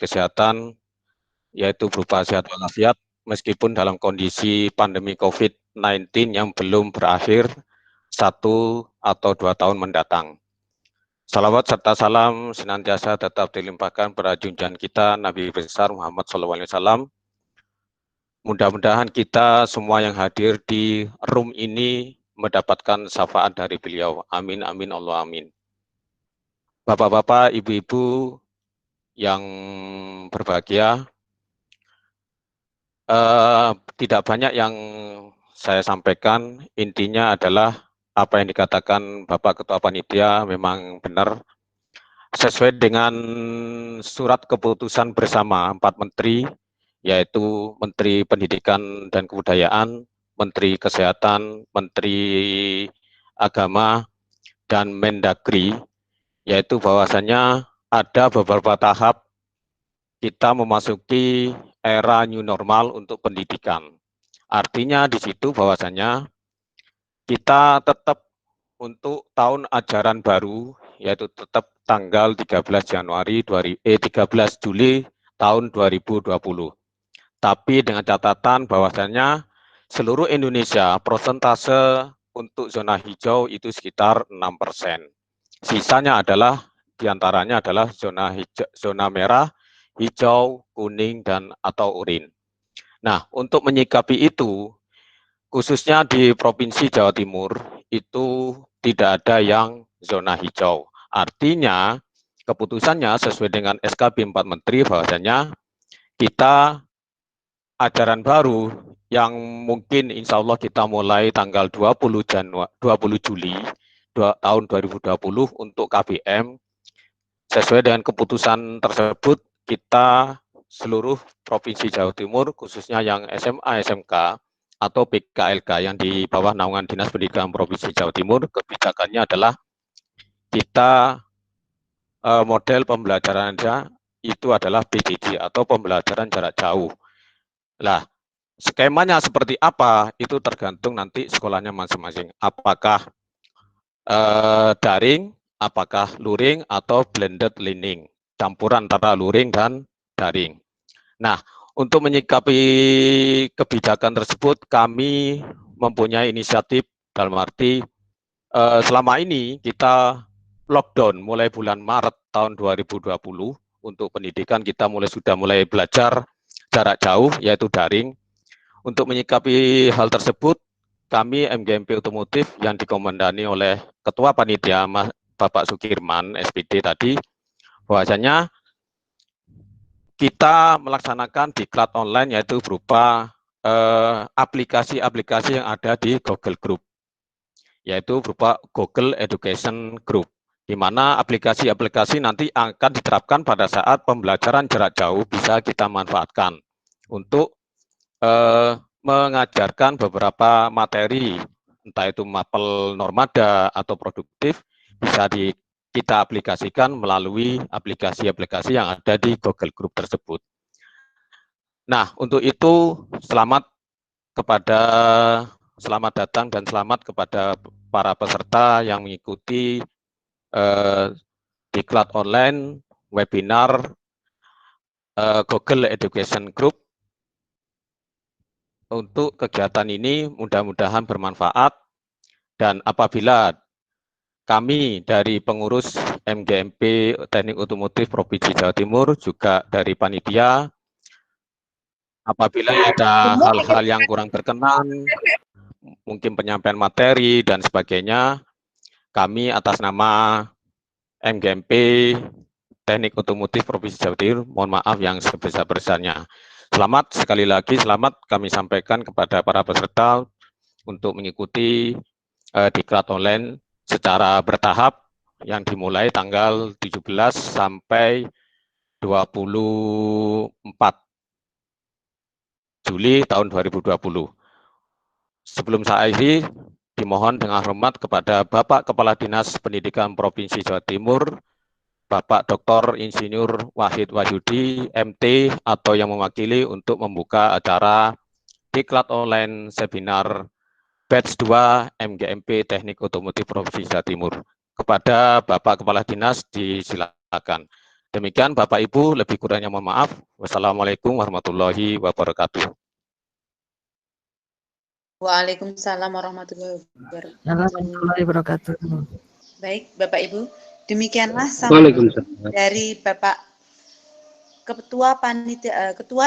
kesehatan, yaitu berupa sehat walafiat, meskipun dalam kondisi pandemi COVID-19 yang belum berakhir 1 atau 2 tahun mendatang. Salawat serta salam senantiasa tetap dilimpahkan pada junjungan kita Nabi besar Muhammad SAW. Mudah-mudahan kita semua yang hadir di room ini mendapatkan syafaat dari beliau. Amin, amin, Allah amin. Bapak-bapak, ibu-ibu yang berbahagia, tidak banyak yang saya sampaikan, intinya adalah apa yang dikatakan Bapak Ketua Panitia memang benar, sesuai dengan surat keputusan bersama 4 menteri, yaitu Menteri Pendidikan dan Kebudayaan, Menteri Kesehatan, Menteri Agama, dan Mendagri, yaitu bahwasannya ada beberapa tahap kita memasuki era new normal untuk pendidikan. Artinya di situ bahwasannya kita tetap untuk tahun ajaran baru, yaitu tetap tanggal 13 Juli tahun 2020. Tapi dengan catatan bahwasannya seluruh Indonesia persentase untuk zona hijau itu sekitar 6%. Sisanya adalah diantaranya adalah zona merah, hijau, kuning, dan atau oranye. Nah, untuk menyikapi itu, khususnya di Provinsi Jawa Timur, itu tidak ada yang zona hijau. Artinya, keputusannya sesuai dengan SKB 4 Menteri bahwasanya kita ajaran baru yang mungkin insya Allah kita mulai tanggal 20 Juli tahun 2020 untuk KBM, sesuai dengan keputusan tersebut kita seluruh Provinsi Jawa Timur, khususnya yang SMA, SMK, atau PKLK yang di bawah naungan Dinas Pendidikan Provinsi Jawa Timur, kebijakannya adalah kita model pembelajarannya itu adalah PJJ atau pembelajaran jarak jauh. Nah, skemanya seperti apa itu tergantung nanti sekolahnya masing-masing. Apakah daring, apakah luring, atau blended learning, campuran antara luring dan daring. Nah, untuk menyikapi kebijakan tersebut, kami mempunyai inisiatif dalam arti selama ini kita lockdown mulai bulan Maret tahun 2020 untuk pendidikan kita sudah mulai belajar jarak jauh yaitu daring. Untuk menyikapi hal tersebut, kami MGMP Otomotif yang dikomandani oleh Ketua Panitia Bapak Sukirman SPD tadi, bahwasanya kita melaksanakan diklat online yaitu berupa aplikasi-aplikasi yang ada di Google Group, yaitu berupa Google Education Group, di mana aplikasi-aplikasi nanti akan diterapkan pada saat pembelajaran jarak jauh bisa kita manfaatkan untuk mengajarkan beberapa materi, entah itu mapel normada atau produktif, bisa kita aplikasikan melalui aplikasi-aplikasi yang ada di Google Group tersebut. Nah, untuk itu selamat datang dan selamat kepada para peserta yang mengikuti diklat online webinar Google Education Group. Untuk kegiatan ini mudah-mudahan bermanfaat, dan apabila kami dari pengurus MGMP Teknik Otomotif Provinsi Jawa Timur, juga dari panitia, apabila ada hal-hal yang kurang berkenan, mungkin penyampaian materi dan sebagainya, kami atas nama MGMP Teknik Otomotif Provinsi Jawa Timur, mohon maaf yang sebesar-besarnya. Selamat, sekali lagi selamat kami sampaikan kepada para peserta untuk mengikuti diklat online secara bertahap yang dimulai tanggal 17 sampai 24 Juli tahun 2020. Sebelum saya akhiri, dimohon dengan hormat kepada Bapak Kepala Dinas Pendidikan Provinsi Jawa Timur, Bapak Dr. Insinyur Wahid Wahyudi, MT, atau yang mewakili untuk membuka acara diklat online seminar Batch 2 MGMP Teknik Otomotif Provinsi Jawa Timur. Kepada Bapak Kepala Dinas, disilakan. Demikian Bapak Ibu, lebih kurangnya mohon maaf. Wassalamualaikum warahmatullahi wabarakatuh. Waalaikumsalam warahmatullahi wabarakatuh. Baik, Bapak Ibu, demikianlah sampai dari Bapak Ketua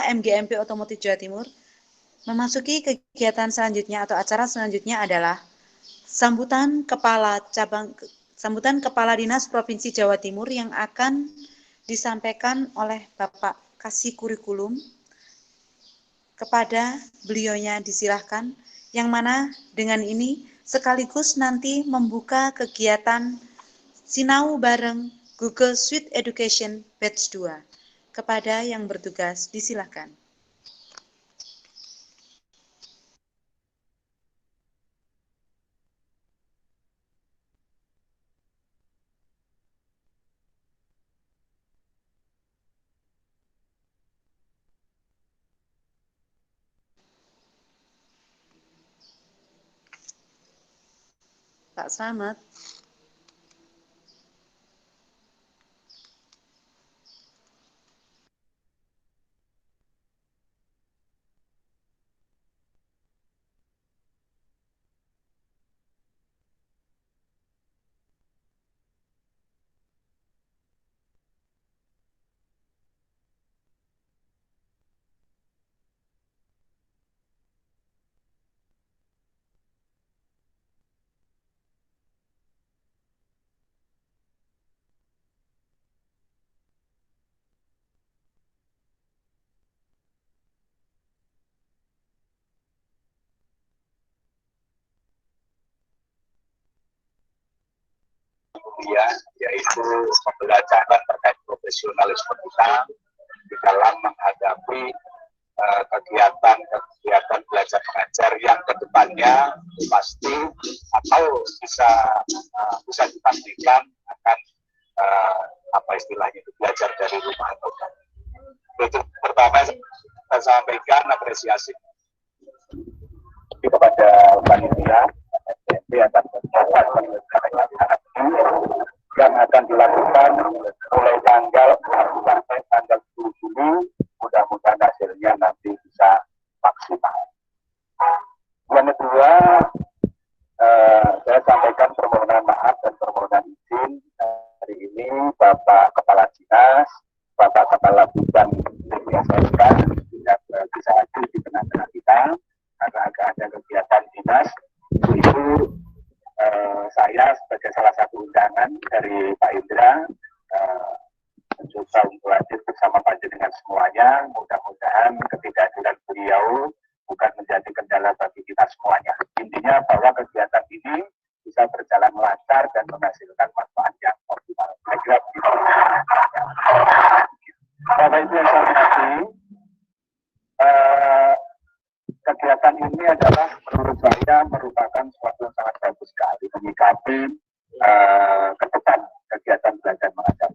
MGMP Otomotif Jawa Timur. Memasuki kegiatan selanjutnya atau acara selanjutnya adalah sambutan Kepala Dinas Provinsi Jawa Timur yang akan disampaikan oleh Bapak Kasih Kurikulum. Kepada beliaunya disilahkan, yang mana dengan ini sekaligus nanti membuka kegiatan Sinau bareng Google Suite Education Batch 2. Kepada yang bertugas disilahkan. Pak Slamet. Yaitu pembelajaran terkait profesionalisme kita di dalam menghadapi kegiatan belajar mengajar yang kedepannya pasti atau bisa dipastikan akan apa istilahnya itu belajar dari rumah atau kan. Itu pertama saya sampaikan apresiasi kepada panitia atas yang akan dilakukan mulai tanggal 1 sampai tanggal 10 Juli. Mudah-mudahan hasilnya nanti bisa maksimal. Yang kedua, saya sampaikan permohonan maaf dan permohonan izin hari ini Bapak Kepala Dinas, Bapak Kepala Bidang SMK tidak bisa hadir di tengah-tengah kita karena ada kegiatan dinas. Itu saya sebagai salah satu undangan dari Pak Indra mencoba untuk hadir bersama panjenengan semuanya. Mudah-mudahan ketidakhadiran beliau bukan menjadi kendala bagi kita semuanya. Intinya bahwa kegiatan ini bisa berjalan lancar dan menghasilkan manfaat yang optimal. Saya kira begitu. Bapak Ibu yang saya hormati, kegiatan ini adalah menurut saya merupakan suatu yang sangat bagus sekali menyikapi ke depan kegiatan belajar mengajar.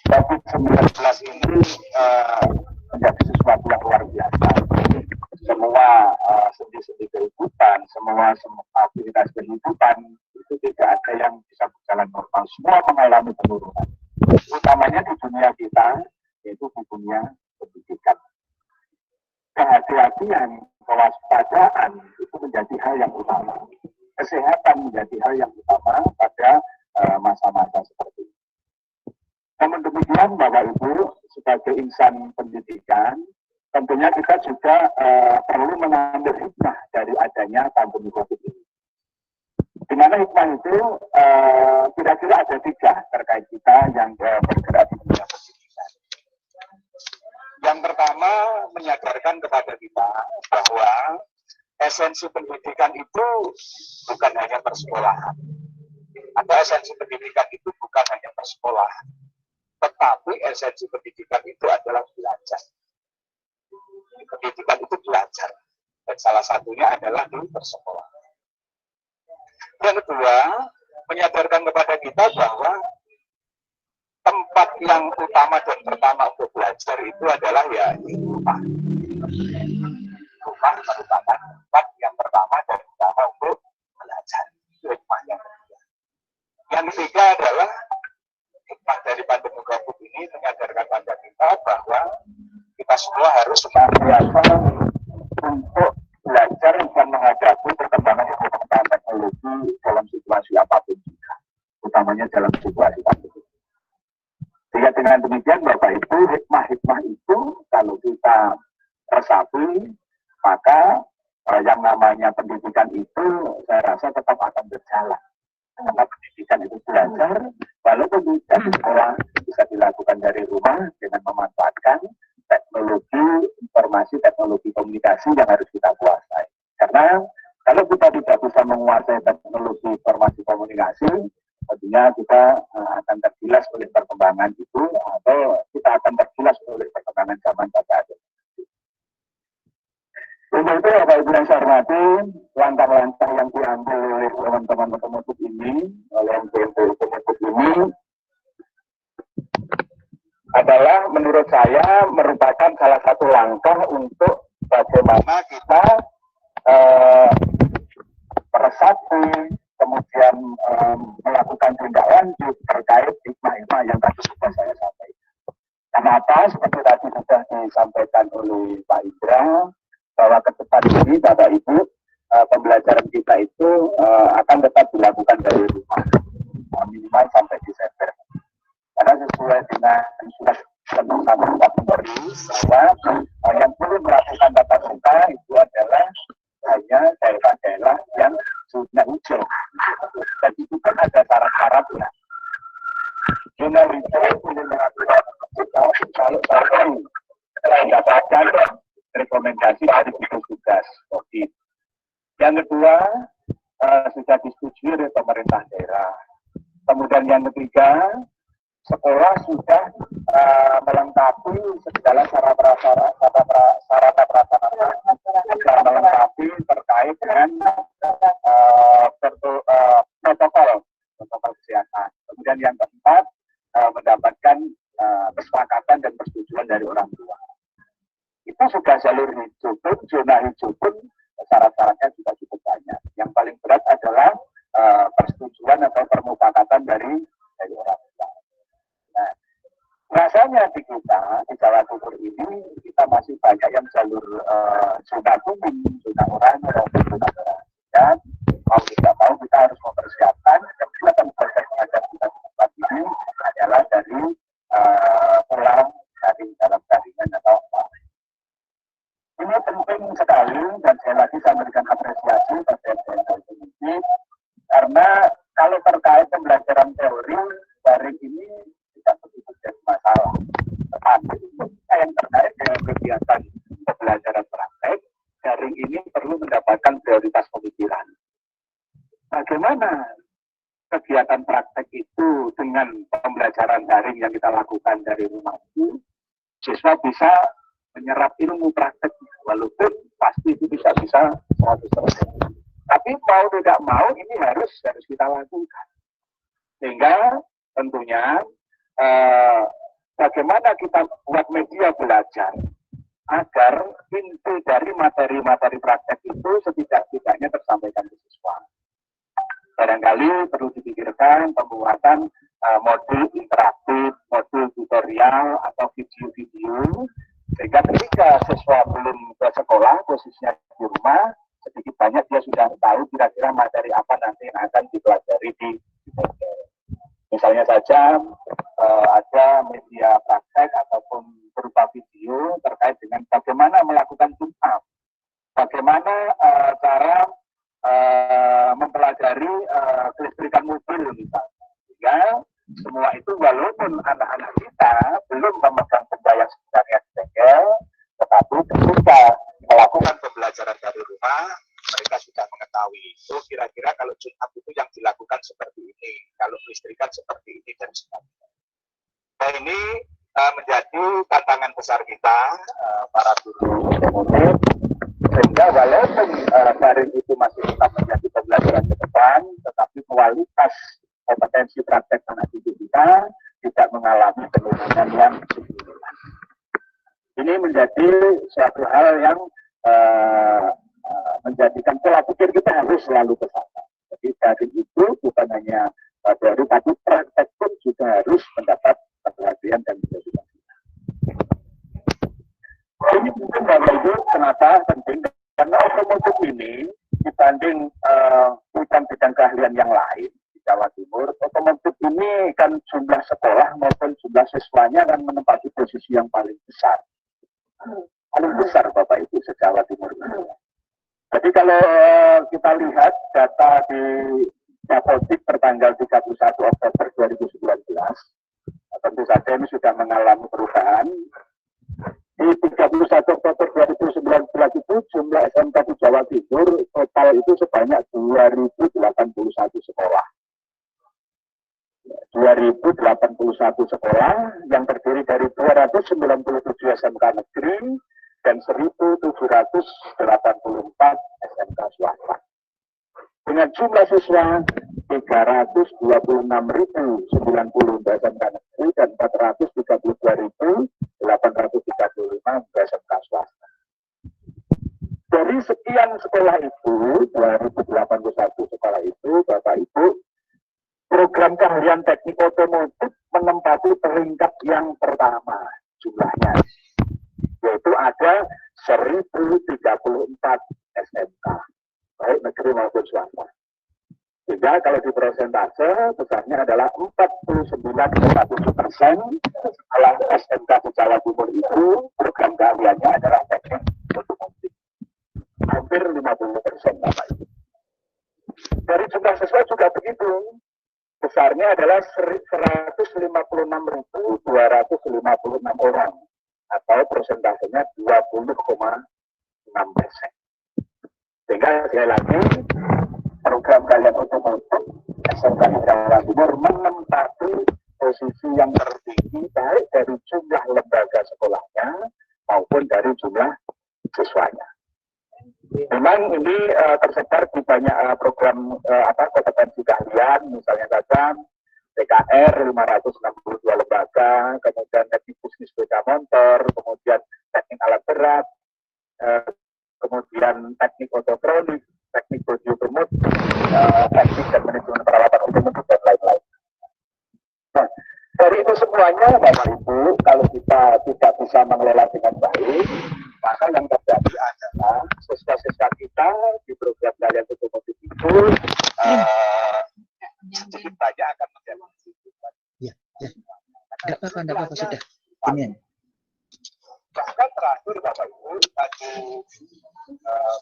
COVID-19 ini menjadi sesuatu yang luar biasa. Semua sendi-sendi kehidupan, semua aktivitas kehidupan itu tidak ada yang bisa berjalan normal. Semua mengalami penurunan. Utamanya di dunia kita, yaitu di dunia pendidikan. Kehati-hatian, kewaspadaan itu menjadi hal yang utama. Kesehatan menjadi hal yang utama pada masa-masa seperti ini. Namun demikian, Bapak Ibu, sebagai insan pendidikan, tentunya kita juga perlu mengambil hikmah dari adanya pandemi COVID ini. Di mana hikmah itu kira-kira ada 3 terkait kita yang bergerak di dunia pendidikan. Yang pertama, menyadarkan kepada kita bahwa esensi pendidikan itu bukan hanya persekolahan. Ada esensi pendidikan itu bukan hanya persekolahan, tetapi esensi pendidikan itu adalah belajar. Pendidikan itu belajar, dan salah satunya adalah di persekolahan. Yang kedua, menyadarkan kepada kita bahwa tempat yang utama dan pertama untuk belajar itu adalah ya di rumah. Rumah merupakan tempat yang pertama dan utama untuk belajar. Itu hikmah yang kedua. Yang ketiga adalah hikmah dari pandemi COVID ini kita semua harus senantiasa untuk belajar dan menghadapi perkembangan ilmu pengetahuan teknologi dalam situasi apapun juga, utamanya dalam situasi pandemi. Sehingga dengan demikian Bapak Ibu, hikmah-hikmah itu kalau kita resapi, maka yang namanya pendidikan itu saya rasa tetap akan berjalan. Karena pendidikan itu belajar, walaupun tidak di sekolah bisa dilakukan dari rumah dengan memanfaatkan teknologi informasi, teknologi komunikasi yang harus kita kuasai. Karena kalau kita tidak bisa menguasai teknologi informasi komunikasi, tentunya kita akan tergilas oleh perkembangan itu, atau kita akan tergilas oleh perkembangan zaman pada akhirnya. Untuk itu, Bapak Ibu yang saya hormati, langkah-langkah yang diambil oleh teman-teman pemutus ini, oleh MPMP pemutus ini, adalah menurut saya merupakan salah satu langkah untuk bagaimana kita meresapi, kemudian melakukan tindak lanjut terkait hikmah-hikmah yang tadi sudah saya sampaikan. Kenapa? Seperti tadi sudah disampaikan oleh Pak Indra, bahwa ke depan ini Bapak Ibu, pembelajaran kita itu akan tetap dilakukan dari rumah, minimal sampai Desember. Karena sesuai dengan surat penutupan baru, bahwa yang perlu melakukan tatap muka itu adalah hanya daerah-daerah yang zona hijau. Dan itu kan ada syarat-syaratnya. Zona hijau boleh melakukan kalau sampai mendapatkan rekomendasi dari gugus tugas COVID. Yang kedua, sudah disetujui oleh pemerintah daerah. Kemudian yang ketiga, sekolah sudah melengkapi segala sarana prasarana melengkapi terkait dengan protokol kesehatan. Kemudian yang keempat, mendapatkan kesepakatan dan persetujuan dari orang tua. Itu sudah jalur hijau pun, zona hijau pun syarat-syaratnya juga cukup banyak. Yang paling berat adalah persetujuan atau permufakatan dari orang tua. Nah, rasanya di kita, di Jawa Timur ini, kita masih banyak yang jalur zona kuning, zona oranye, zona merah. Dan mau tidak mau kita harus mempersiapkan, yang kita akan belajar kita di tempat ini adalah dari pulang dari dalam jaringan atau apa. Ini penting sekali, dan saya lagi memberikan apresiasi pada ini, karena kalau terkait pembelajaran teori, daring ini tidak begitu jadi masalah. Tetapi yang terkait dengan kegiatan pembelajaran praktek, daring ini perlu mendapatkan prioritas pemikiran. Bagaimana kegiatan praktek itu dengan pembelajaran daring yang kita lakukan dari rumah itu, siswa bisa menyerap ilmu prakteknya, walaupun pasti itu bisa 100%. Tapi mau tidak mau ini harus kita lakukan. Sehingga tentunya bagaimana kita buat media belajar agar inti dari materi-materi praktek itu setidak-tidaknya tersampaikan ke siswa. Barangkali perlu dipikirkan pembuatan modul interaktif, modul tutorial atau video-video, sehingga ketika siswa belum ke sekolah, posisinya di rumah, sedikit banyak dia sudah tahu kira-kira materi apa nanti yang akan dipelajari di misalnya saja ada media praktek ataupun berupa video terkait dengan bagaimana melakukan tune up, bagaimana cara mempelajari kelistrikan mobil misalnya. Sehingga semua itu walaupun anak-anak kita belum memegang benda yang sebenarnya dibengkel, tetapi ketika melakukan pembelajaran dari rumah, mereka sudah mengetahui, oh kira-kira kalau tune up itu yang dilakukan seperti ini, kalau kelistrikan seperti ini, dan sebagainya. Nah ini menjadi tantangan besar kita, para guru otomotif, sehingga walaupun daring itu masih tetap menjadi pembelajaran ke depan, tetapi kualitas kompetensi praktek anak didik kita tidak mengalami penurunan yang signifikan. Ini menjadi suatu hal yang menjadikan pola pikir kita harus selalu ke sana. Jadi daring itu bukan hanya teori, tapi praktek pun juga harus mendapat perhatian dan dilakukan. Bapak Ibu, kenapa penting? Karena otomotif ini dibanding bidang keahlian yang lain di Jawa Timur, otomotif ini kan jumlah sekolah maupun jumlah siswanya kan menempati posisi yang paling besar. Paling besar Bapak Ibu se-Jawa Timur. Jadi kalau kita lihat data di Dapodik pertanggal 31 Oktober 2019, tentu saja ini sudah mengalami perubahan. Di 31 Oktober 2019 itu jumlah SMK di Jawa Timur total itu sebanyak 2.081 sekolah. 2.081 sekolah yang terdiri dari 297 SMK negeri dan 1.784 SMK swasta. Dengan jumlah siswa 326.090 SMK negeri dan 432.835 SMK swasta. Dari sekian sekolah itu, 2081 sekolah itu, Bapak Ibu, program keahlian teknik otomotif menempati peringkat yang pertama jumlahnya, yaitu ada 1.034 SMK, baik negeri maupun swasta. Sehingga kalau di persentase besarnya adalah 49,7% setelah SMK di Jawa Timur itu program keahliannya adalah teknik otomotif. Hampir 50% Bapak Ibu. Dari jumlah siswa juga begitu. Besarnya adalah 156.256 orang atau persentasenya 20,6%. Sehingga sekali lagi program keahlian otomotif SMK di Jawa Timur menempati posisi yang tertinggi baik dari jumlah lembaga sekolahnya maupun dari jumlah siswanya. Memang ini tersebar di banyak program kompetensi keahlian, misalnya saja TKR 562 lembaga, kemudian teknik bisnis sepeda motor, kemudian teknik alat berat, kemudian teknik ototronik, teknik bodi otomotif, teknik dan manajemen peralatan otomotif dan lain-lain. Nah, dari itu semuanya Bapak Ibu, kalau kita tidak bisa mengelola dengan baik, maka yang terjadi adalah siswa-siswa kita di program keahlian otomotif itu sedikit banyak akan menjadi. Ya. Tidak apa-apa sudah. Ini. Bahkan terakhir Bapak Ibu,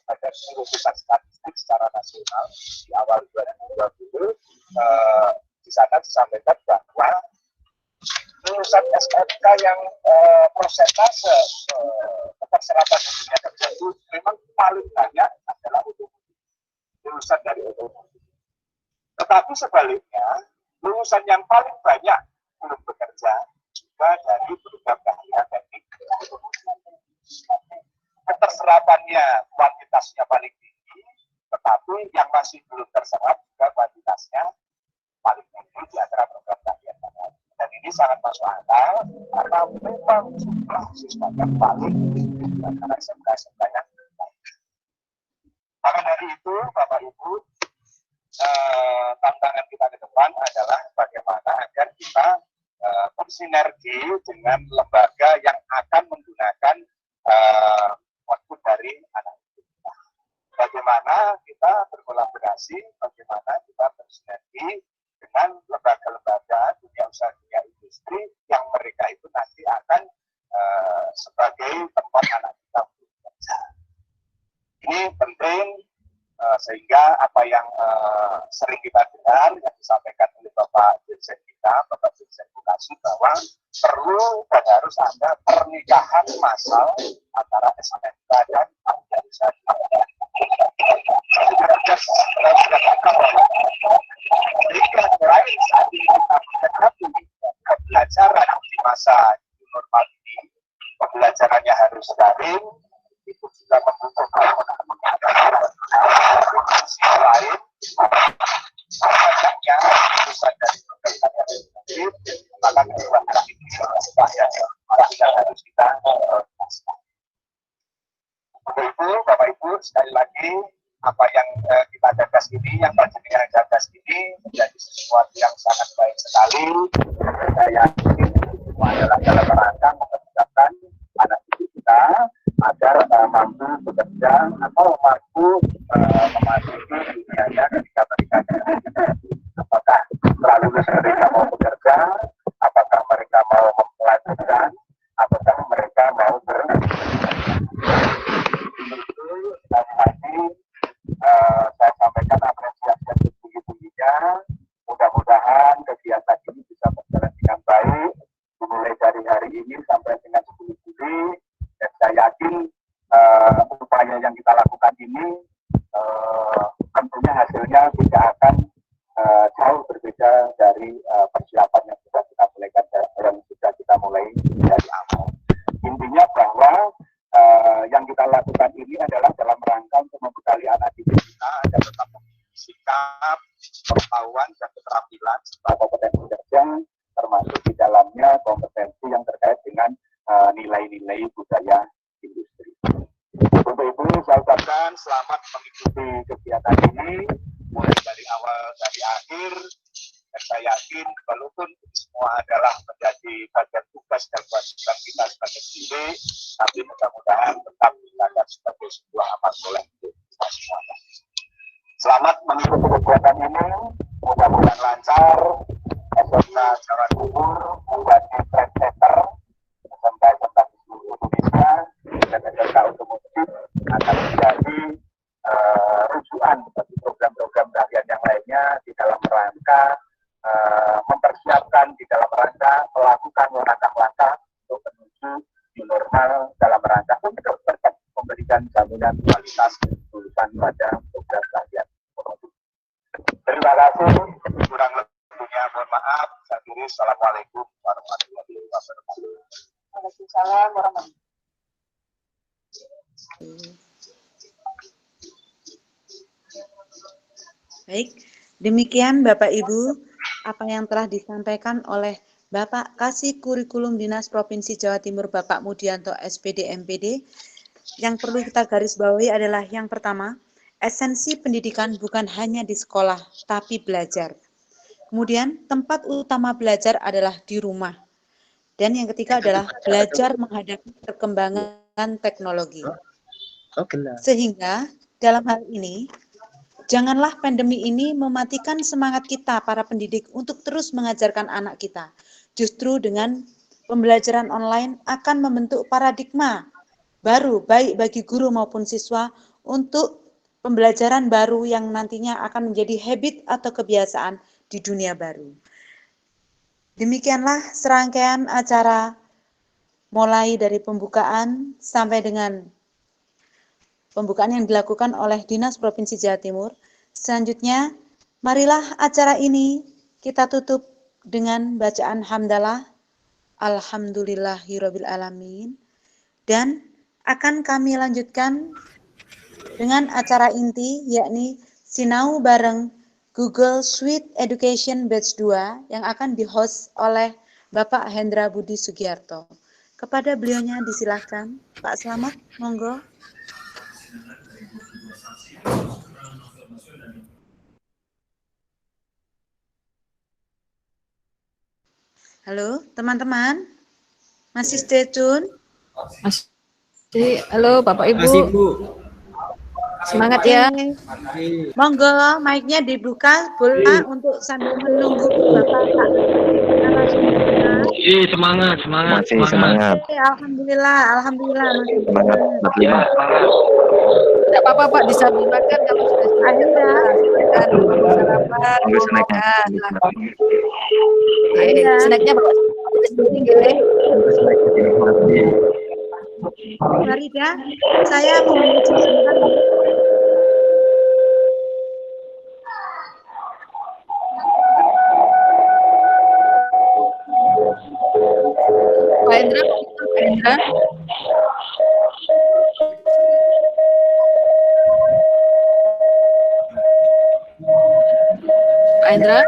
pada seluruh pusat statistik secara nasional di awal 2020, di sana disampaikan bahwa lulusan SMK yang persentase keterserapan dunia kerja itu memang paling banyak adalah lulusan dari otomotif. Tetapi sebaliknya, lulusan yang paling banyak belum bekerja juga dari program keahlian teknik otomotif. Keterserapannya kuantitasnya paling tinggi, tetapi yang masih belum terserap juga kuantitasnya paling tinggi di antara program keahlian teknik. Dan ini sangat masuk akal karena memang jumlah siswanya paling tinggi di antara SMK-SMK yang lain. Maka dari itu, Bapak Ibu, tantangan kita ke depan adalah bagaimana agar kita bersinergi dengan lembaga yang akan menggunakan output dari anak kita. Bagaimana kita berkolaborasi, bagaimana kita bersinergi dengan lembaga-lembaga dunia usaha, dunia industri yang mereka itu nanti akan sebagai tempat anak kita untuk bekerja. Ini penting sehingga apa yang sering kita dengar yang disampaikan oleh Bapak Dirjen kita, Bapak Dirjen Edukasi, bahwa perlu dan harus ada pernikahan massal antara SMK dan dunia usaha. Jika lain saat ini kita menghadapi pembelajaran di masa normal ini, pembelajarannya harus daring, itu juga membutuhkan sisi lain, banyaknya lulusan dari program keahlian otomotif, maka kedua arah ini yang harus kita lakukan. Ibu, Bapak Ibu, sekali lagi apa yang kita gagas ini, yang panjenengan gagas ini menjadi sesuatu yang sangat baik sekali. Saya yakin semua adalah dalam rangka mempersiapkan anak didik kita agar mampu bekerja atau mampu memasuki dunianya ketika mereka apakah setelah lulus mereka mau bekerja, apakah mereka mau melanjutkan, apakah mereka mau saya sampaikan apresiasi yang tinggi-tingginya. Mudah-mudahan kegiatan ini bisa berjalan dengan baik mulai dari hari ini sampai dengan 10 Juli, dan saya yakin upaya yang kita lakukan ini tentunya hasilnya tidak akan jauh berbeda dari persiapan yang sudah kita mulai dari awal. Intinya bahwa yang kita lakukan ini adalah dalam rangka untuk membekali anak didik kita agar tetap sikap, pengetahuan, dan keterampilan serta kompetensi kerja, termasuk di dalamnya kompetensi yang terkait dengan nilai-nilai budaya industri. Untuk itu saya ucapkan selamat mengikuti kegiatan ini mulai dari awal dari akhir, dan saya yakin walaupun semua adalah menjadi bagian tugas dan kewajiban kita sebagai didik, tapi mudah-mudahan tetap dilihat sebagai sebuah amal soleh untuk kita semuanya. Selamat mengikuti kegiatan ini, mudah-mudahan lancar. SMK Jawa Timur menjadi trendsetter SMK di seluruh Indonesia, dan SMK otomotif akan menjadi rujukan bagi program-program keahlian yang lainnya di dalam rangka mempersiapkan, di dalam rangka melakukan langkah-langkah untuk menuju new normal dalam rangka untuk memberikan jaminan kualitas lulusan pada program keahlian otomotif. Terima kasih, kurang lebihnya mohon maaf. Saya kira Assalamualaikum warahmatullahi wabarakatuh. Waalaikumsalam warahmatullahi wabarakatuh. Baik, demikian Bapak Ibu apa yang telah disampaikan oleh Bapak Kasih Kurikulum Dinas Provinsi Jawa Timur Bapak Mudianto SPD MPD. Yang perlu kita garis bawahi adalah yang pertama, esensi pendidikan bukan hanya di sekolah, tapi belajar. Kemudian tempat utama belajar adalah di rumah. Dan yang ketiga adalah belajar menghadapi perkembangan teknologi. Sehingga dalam hal ini, janganlah pandemi ini mematikan semangat kita para pendidik untuk terus mengajarkan anak kita. Justru dengan pembelajaran online akan membentuk paradigma baru baik bagi guru maupun siswa untuk pembelajaran baru yang nantinya akan menjadi habit atau kebiasaan di dunia baru. Demikianlah serangkaian acara mulai dari pembukaan sampai dengan pembukaan yang dilakukan oleh Dinas Provinsi Jawa Timur. Selanjutnya, marilah acara ini kita tutup dengan bacaan hamdalah, alhamdulillahirabbil alamin, dan akan kami lanjutkan dengan acara inti, yakni Sinau bareng Google Suite Education Batch 2 yang akan di-host oleh Bapak Hendra Budi Sugiarto. Kepada beliaunya disilahkan, Pak Slamet, monggo. Halo, teman-teman. Masih stay tune? Masih. Halo, Bapak Ibu. Masih, Bu. Semangat ya. Monggo, mic-nya dibuka boleh untuk sambil menunggu Bapak narasumbernya. Semangat. Masih semangat. Alhamdulillah, masih Semangat. Ya, Tidak apa-apa, Pak, disampaikan kalau sudah Akhirnya. silakan sarapan. Monggo snacknya. Snacknya bawa sendiri, gile. Farida, saya mohon izin sebentar. Pak Hendra. Pak Hendra.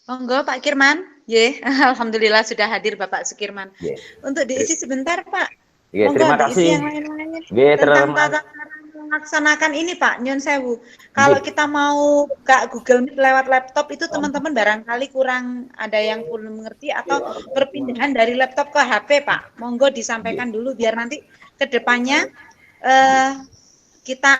Monggo Pak Kirman. Ye, alhamdulillah sudah hadir Bapak Sukirman. Yeah. Untuk diisi sebentar Pak. Yeah, Monggo terima diisi kasih. yang lain-lain Yeah, tentang tata cara melaksanakan ini Pak Nyon Sewu. Kalau Yeah. kita mau buka Google Meet lewat laptop itu teman-teman barangkali kurang ada yang belum mengerti atau perpindahan dari laptop ke HP Pak. Monggo disampaikan dulu biar nanti ke depannya kita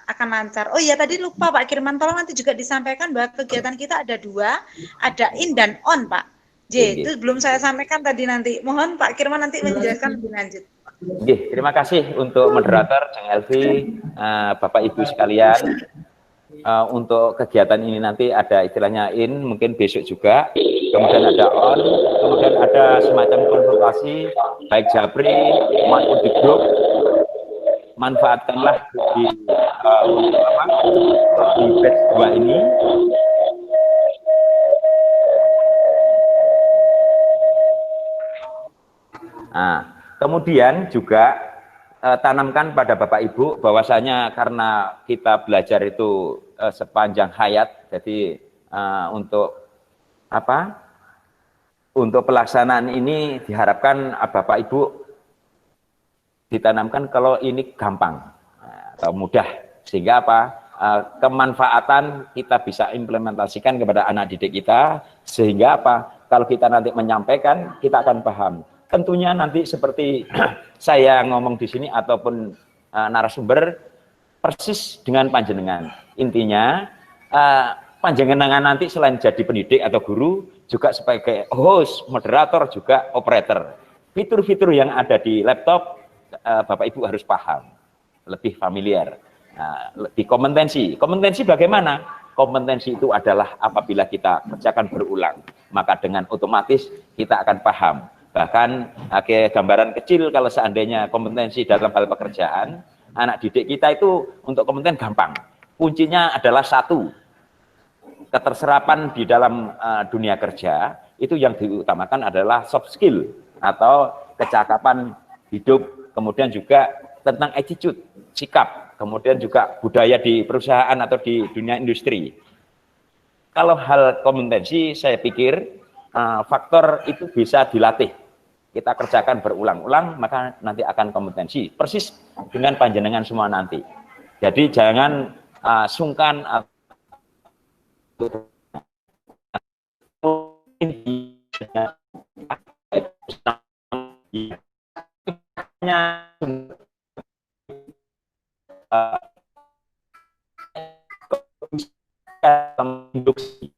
akan lancar. Oh iya tadi lupa Pak Kirman, tolong nanti juga disampaikan bahwa kegiatan kita ada dua, ada in dan on Pak. J, itu belum saya sampaikan tadi nanti. Mohon Pak Kirman nanti menjelaskan lebih lanjut. Oke, terima kasih untuk moderator Ceng Elvi, Bapak Ibu sekalian. Untuk kegiatan ini nanti ada istilahnya in, mungkin besok juga, kemudian ada on, kemudian ada semacam konsultasi, baik Japri maupun di grup. Manfaatkanlah di batch 2 ini. Nah, kemudian juga tanamkan pada Bapak Ibu bahwasanya karena kita belajar itu sepanjang hayat, jadi untuk apa? Untuk pelaksanaan ini diharapkan Bapak Ibu ditanamkan kalau ini gampang atau mudah, sehingga apa? Kemanfaatan kita bisa implementasikan kepada anak didik kita, sehingga apa? Kalau kita nanti menyampaikan, kita akan paham. Tentunya nanti seperti saya ngomong di sini ataupun narasumber persis dengan panjenengan. Intinya panjenengan nanti selain jadi pendidik atau guru juga sebagai host, moderator juga operator. Fitur-fitur yang ada di laptop Bapak Ibu harus paham, lebih familiar. Lebih kompetensi. Kompetensi bagaimana? Kompetensi itu adalah apabila kita kerjakan berulang, maka dengan otomatis kita akan paham. Bahkan gambaran kecil kalau seandainya kompetensi dalam hal pekerjaan, anak didik kita itu untuk kompeten gampang. Kuncinya adalah satu, keterserapan di dalam dunia kerja, itu yang diutamakan adalah soft skill atau kecakapan hidup, kemudian juga tentang attitude, sikap, kemudian juga budaya di perusahaan atau di dunia industri. Kalau hal kompetensi, saya pikir faktor itu bisa dilatih. Kita kerjakan berulang-ulang, maka nanti akan kompetensi. Persis dengan panjenengan semua nanti. Jadi jangan sungkan induksi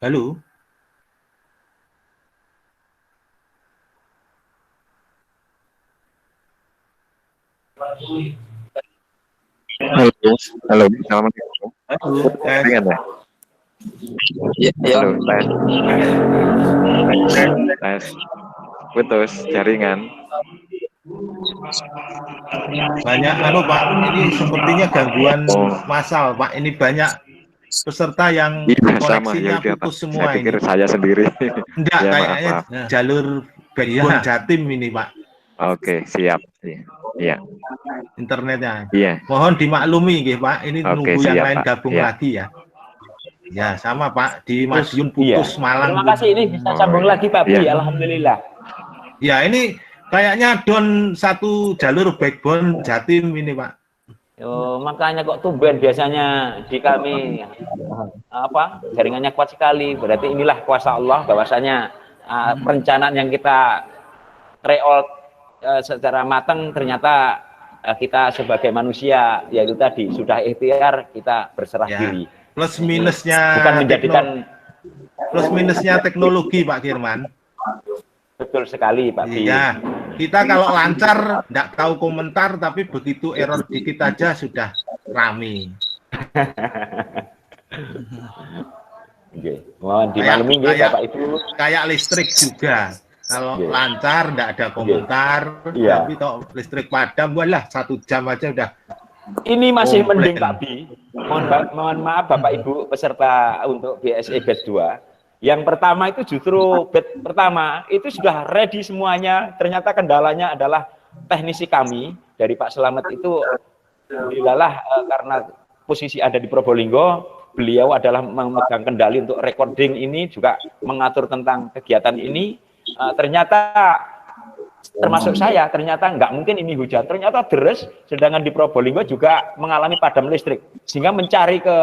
Halo. Halo, assalamualaikum. Halo, Dengar ya? Ya, Halo, tes, putus jaringan. banyak Pak, ini sepertinya gangguan massal Pak. Ini banyak peserta yang Iya, sama, koneksinya ya udah, Pak. putus Saya semua pikir ini. saya sendiri. Enggak, Ya, kayaknya maaf. jalur backbone Jatim ini Pak, Oke, siap. Iya, internetnya. iya. Mohon dimaklumi nggih Pak, ini Oke, nunggu yang siap, lain Pak. gabung Iya. lagi ya. Ya, sama Pak, di Terus, Madiun putus iya. Malang. Terima kasih, ini bisa sambung lagi Pak Bi, Iya. alhamdulillah. Ya, ini kayaknya down satu jalur backbone Jatim ini Pak. Yo, makanya kok tumben biasanya di kami jaringannya kuat sekali. Berarti inilah kuasa Allah bahwasanya perencanaan yang kita treout secara matang ternyata kita sebagai manusia yaitu tadi sudah ikhtiar, kita berserah diri. Plus minusnya bukan menjadikan plus minusnya teknologi Pak Firman. Betul sekali Pak Bi. Iya, kita kalau lancar nggak tahu komentar, tapi begitu error dikit aja sudah rame. Oke, mohon dimaklumi Bapak Ibu. Kayak listrik juga, kalau lancar nggak ada komentar, tapi kalau listrik padam, walah 1 jam aja udah. Ini masih mending Pak Bi. Mohon maaf Bapak Ibu peserta untuk BSE Batch 2. Yang pertama itu justru batch pertama itu sudah ready semuanya. Ternyata kendalanya adalah teknisi kami dari Pak Selamet itu alhamdulillah karena posisi ada di Probolinggo, beliau adalah memegang kendali untuk recording ini, juga mengatur tentang kegiatan ini. Ternyata termasuk saya, ternyata nggak mungkin ini hujan, ternyata deres, sedangkan di Probolinggo juga mengalami padam listrik, sehingga mencari ke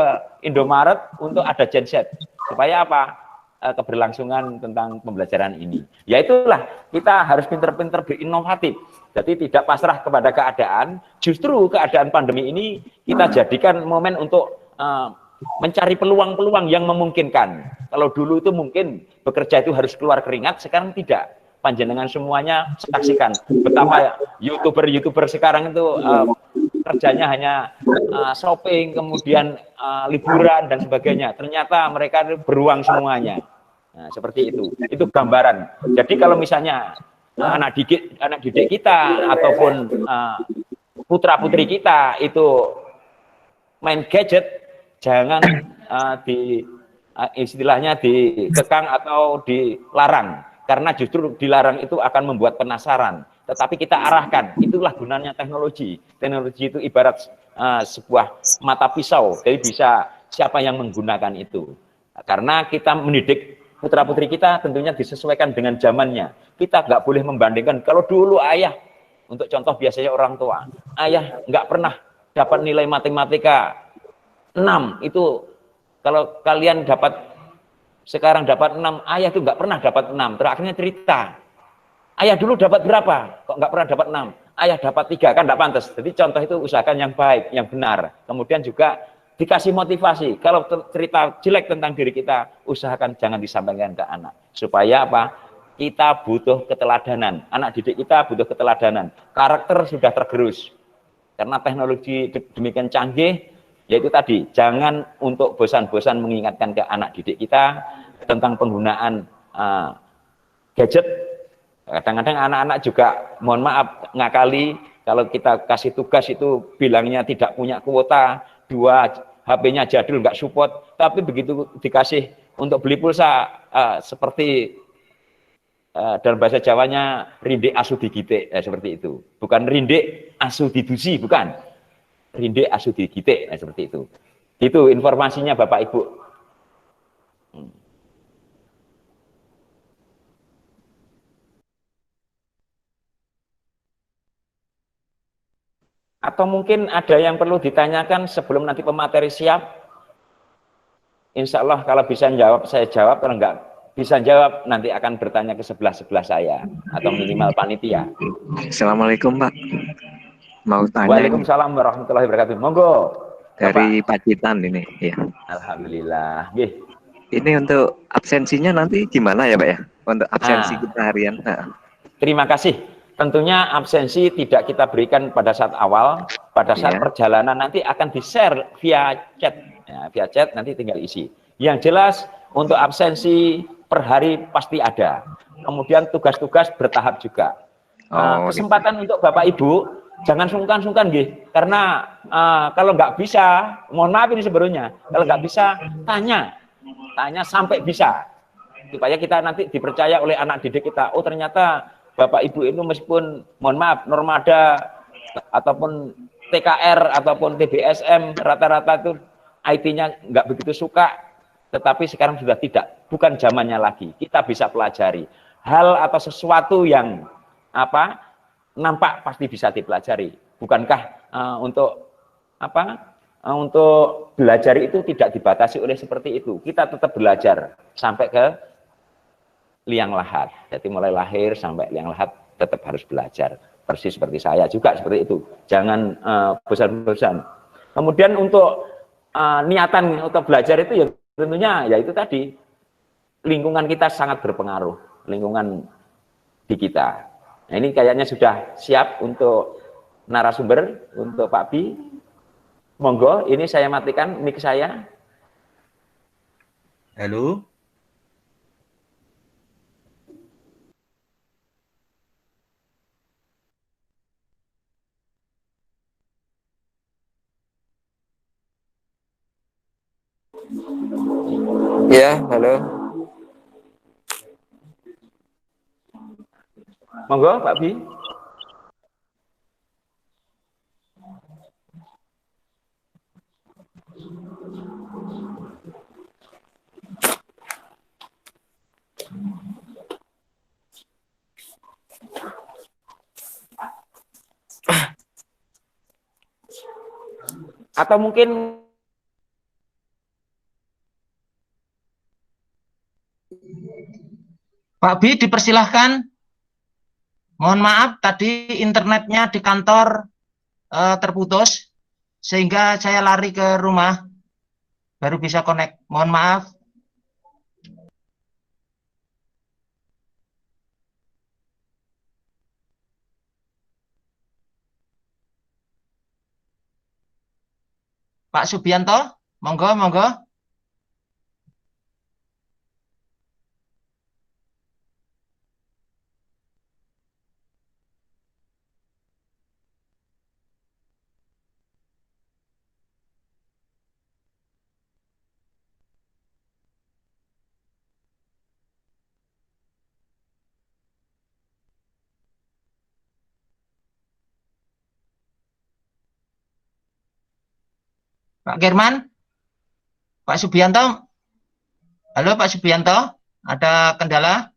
Indomaret untuk ada genset, supaya apa? Keberlangsungan tentang pembelajaran ini. Ya itulah, kita harus pinter-pinter berinovatif. Jadi tidak pasrah kepada keadaan, justru keadaan pandemi ini kita jadikan momen untuk mencari peluang-peluang yang memungkinkan. Kalau dulu itu mungkin bekerja itu harus keluar keringat, sekarang tidak. Panjenengan semuanya saksikan betapa YouTuber sekarang itu kerjanya hanya shopping, kemudian liburan dan sebagainya. Ternyata mereka beruang semuanya. Nah, seperti itu. Itu gambaran. Jadi kalau misalnya anak didik kita ataupun putra-putri kita itu main gadget, jangan istilahnya dikekang atau dilarang. Karena justru dilarang itu akan membuat penasaran. Tetapi kita arahkan, itulah gunanya teknologi. Teknologi itu ibarat sebuah mata pisau, jadi bisa siapa yang menggunakan itu. Karena kita mendidik putra-putri kita tentunya disesuaikan dengan zamannya. Kita nggak boleh membandingkan, kalau dulu ayah, untuk contoh biasanya orang tua, ayah nggak pernah dapat nilai matematika 6, itu kalau kalian sekarang dapat 6, ayah itu nggak pernah dapat 6. Terakhirnya cerita, ayah dulu dapat berapa? Kok nggak pernah dapat 6? Ayah dapat 3, kan nggak pantas. Jadi contoh itu usahakan yang baik, yang benar. Kemudian juga dikasih motivasi. Kalau cerita jelek tentang diri kita, usahakan jangan disampaikan ke anak. Supaya apa? Kita butuh keteladanan. Anak didik kita butuh keteladanan. Karakter sudah tergerus. Karena teknologi demikian canggih, yaitu tadi, jangan untuk bosan-bosan mengingatkan ke anak didik kita tentang penggunaan gadget. Kadang-kadang anak-anak juga, mohon maaf, ngakali, kalau kita kasih tugas itu bilangnya tidak punya kuota, 2 HP-nya jadul, nggak support, tapi begitu dikasih untuk beli pulsa, seperti dalam bahasa Jawanya, rindik asu digite, seperti itu. Bukan rindik asu didusi, bukan. Rindik asu digite, seperti itu. Itu informasinya Bapak Ibu. Atau mungkin ada yang perlu ditanyakan sebelum nanti pemateri siap? Insya Allah kalau bisa jawab, saya jawab. Kalau enggak bisa jawab, nanti akan bertanya ke sebelah-sebelah saya. Atau minimal panitia. Assalamualaikum Pak. Mau tanya. Waalaikumsalam warahmatullahi wabarakatuh. Monggo. Dari Pacitan ini. Ya. Alhamdulillah. Nggih. Ini untuk absensinya nanti gimana ya Pak ya? Untuk absensi Nah, kita harian. Nah. terima kasih. Tentunya absensi tidak kita berikan pada saat awal, pada saat perjalanan nanti akan di-share via chat. Ya, via chat nanti tinggal isi. Yang jelas untuk absensi per hari pasti ada. Kemudian tugas-tugas bertahap juga. Kesempatan untuk Bapak Ibu jangan sungkan-sungkan karena kalau nggak bisa, mohon maaf ini sebenarnya, kalau nggak bisa tanya sampai bisa, supaya kita nanti dipercaya oleh anak didik kita. Oh ternyata Bapak Ibu itu meskipun mohon maaf Normada ataupun TKR ataupun TBSM rata-rata itu IT-nya nggak begitu suka, tetapi sekarang sudah tidak, bukan zamannya lagi. Kita bisa pelajari hal atau sesuatu yang nampak pasti bisa dipelajari. Bukankah untuk belajar itu tidak dibatasi oleh seperti itu. Kita tetap belajar sampai ke liang lahat. Jadi mulai lahir sampai liang lahat tetap harus belajar. Persis seperti saya juga seperti itu. Jangan bosan-bosan. Kemudian untuk niatan untuk belajar itu ya tentunya ya itu tadi, lingkungan kita sangat berpengaruh. Lingkungan di kita. Nah, ini kayaknya sudah siap untuk narasumber, untuk Pak Bi. Monggo, ini saya matikan mic saya. Halo. Ya, halo. Monggo, Pak Bi. Atau mungkin Pak Bi, dipersilahkan. Mohon maaf, tadi internetnya di kantor terputus, sehingga saya lari ke rumah, baru bisa connect. Mohon maaf. Pak Subianto, monggo, monggo. Pak German, Pak Subianto, halo Pak Subianto, ada kendala?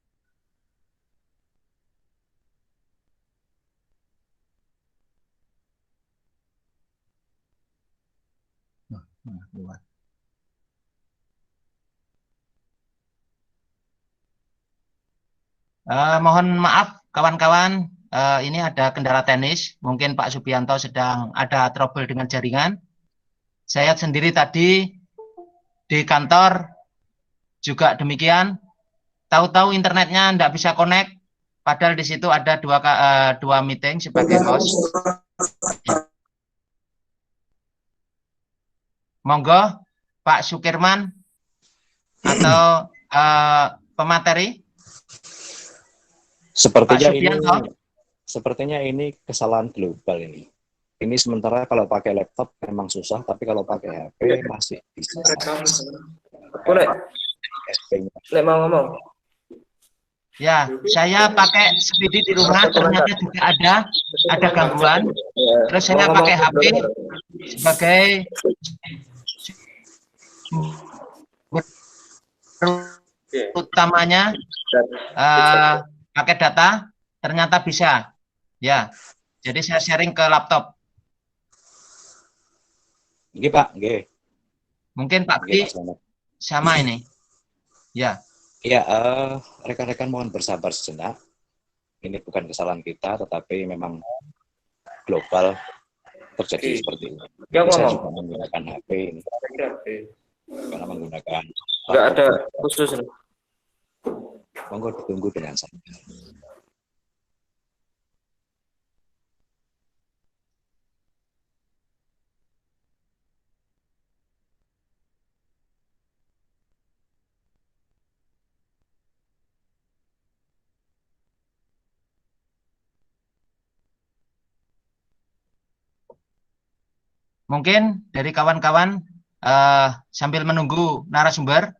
Mohon maaf kawan-kawan, ini ada kendala teknis, mungkin Pak Subianto sedang ada trouble dengan jaringan. Saya sendiri tadi di kantor juga demikian, tahu-tahu internetnya tidak bisa connect, padahal di situ ada dua meeting sebagai host. Monggo Pak Sukirman atau pemateri. Sepertinya ini kesalahan global ini. Ini sementara kalau pakai laptop memang susah, tapi kalau pakai HP masih bisa. Boleh. Mau ngomong. Ya, saya pakai Speedy di rumah, ternyata juga ada gangguan. Terus saya pakai HP sebagai utamanya pakai data, ternyata bisa. Ya, jadi saya sharing ke laptop. Oke Pak, oke. Mungkin Pak Bi sama ini. Ya. Ya, rekan-rekan mohon bersabar sejenak. Ini bukan kesalahan kita, tetapi memang global terjadi seperti ini. Saya juga menggunakan HP ini. Karena menggunakan Enggak ada khusus. Monggo ditunggu dengan sabar. Mungkin dari kawan-kawan sambil menunggu narasumber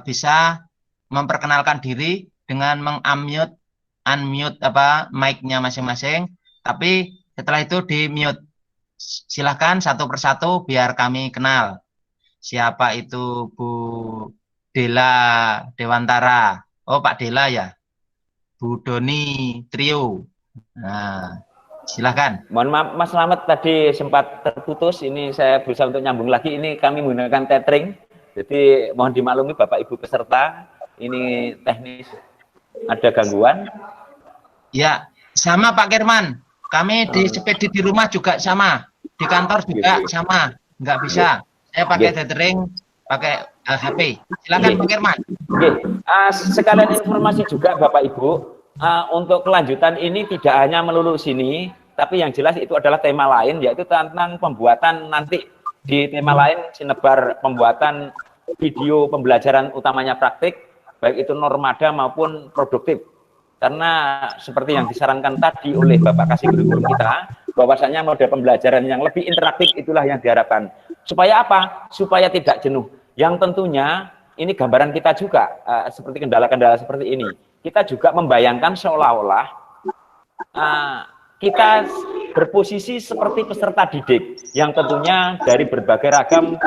bisa memperkenalkan diri dengan unmute mic-nya masing-masing, tapi setelah itu di mute. Silahkan satu persatu biar kami kenal. Siapa itu Bu Dela Dewantara? Oh, Pak Dela ya. Bu Doni Trio. Nah, silahkan. Mohon maaf Mas Slamet tadi sempat terputus. Ini saya berusaha untuk nyambung lagi. Ini kami menggunakan tethering. Jadi mohon dimaklumi Bapak Ibu peserta. Ini teknis ada gangguan. Ya, sama Pak Kirman. Kami di sepedi di rumah juga sama. Di kantor juga sama. Nggak bisa. Saya pakai tethering, pakai HP. Silakan Pak Kirman. Sekalian informasi juga Bapak Ibu. Untuk kelanjutan ini tidak hanya melulu sini, tapi yang jelas itu adalah tema lain, yaitu tentang pembuatan nanti di tema lain sinebar pembuatan video pembelajaran utamanya praktik, baik itu normada maupun produktif. Karena seperti yang disarankan tadi oleh Bapak Kasih Guru kita, bahwasanya model pembelajaran yang lebih interaktif itulah yang diharapkan. Supaya apa? Supaya tidak jenuh. Yang tentunya ini gambaran kita juga seperti kendala-kendala seperti ini. Kita juga membayangkan seolah-olah kita berposisi seperti peserta didik yang tentunya dari berbagai ragam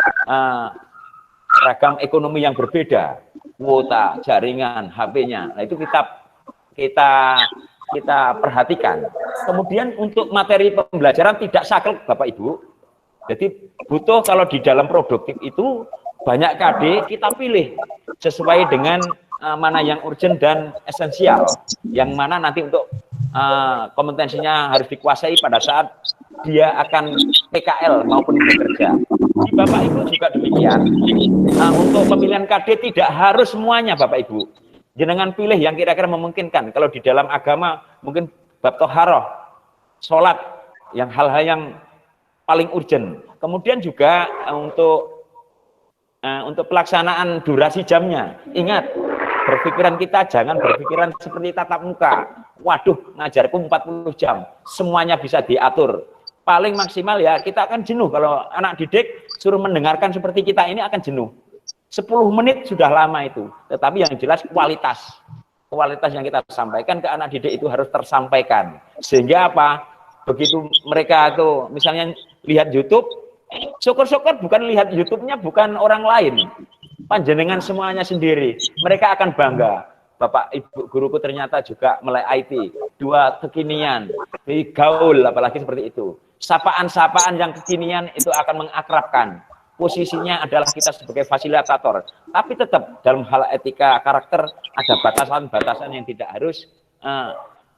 ekonomi yang berbeda, kuota, jaringan, HP-nya. Nah, itu kita perhatikan. Kemudian untuk materi pembelajaran tidak saklek Bapak Ibu. Jadi butuh kalau di dalam produktif itu banyak KD kita pilih sesuai dengan mana yang urgent dan esensial, yang mana nanti untuk kompetensinya harus dikuasai pada saat dia akan PKL maupun bekerja. Di Bapak Ibu juga demikian. Untuk pemilihan KD tidak harus semuanya Bapak Ibu. Jenengan pilih yang kira-kira memungkinkan. Kalau di dalam agama mungkin bab toharoh, sholat, yang hal-hal yang paling urgent. Kemudian juga untuk pelaksanaan durasi jamnya. Ingat, berpikiran kita jangan berpikiran seperti tatap muka. Waduh, ngajarku 40 jam. Semuanya bisa diatur. Paling maksimal ya, kita akan jenuh. Kalau anak didik suruh mendengarkan seperti kita ini akan jenuh. 10 menit sudah lama itu. Tetapi yang jelas kualitas yang kita sampaikan ke anak didik itu harus tersampaikan. Sehingga apa? Begitu mereka tuh misalnya lihat YouTube, syukur-syukur bukan lihat YouTube-nya bukan orang lain. Panjenengan semuanya sendiri, mereka akan bangga. Bapak Ibu guruku ternyata juga mulai IT, dua kekinian, gaul apalagi seperti itu. Sapaan-sapaan yang kekinian itu akan mengakrabkan. Posisinya adalah kita sebagai fasilitator, tapi tetap dalam hal etika karakter ada batasan-batasan yang tidak harus